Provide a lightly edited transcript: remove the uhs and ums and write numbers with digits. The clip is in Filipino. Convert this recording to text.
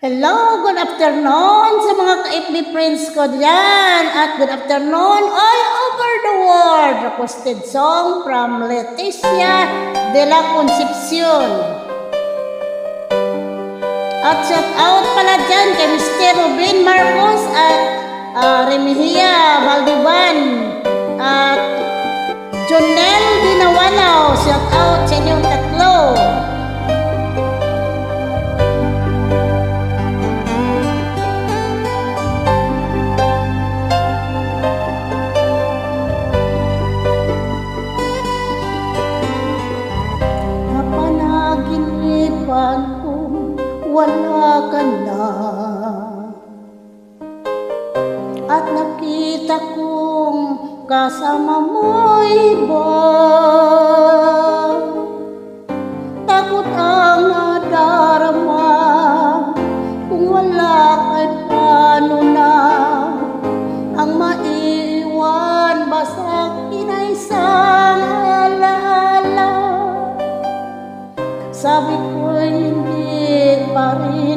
Hello, good afternoon sa mga ka-FB friends ko dyan. At good afternoon all over the world. Requested song from Leticia de la Concepcion. At shout out pala dyan kay Mr. Ruben Marcos at Remihia Valdivan at Jonel Dinawalaw. Shout out sa inyong tatlo. Wala ka na at nakita kong kasama mo iba. Takot ang nadarama kung wala kay paano na ang maiiwan ba sa akin ay isang alaala. Sabi ko hindi pa rin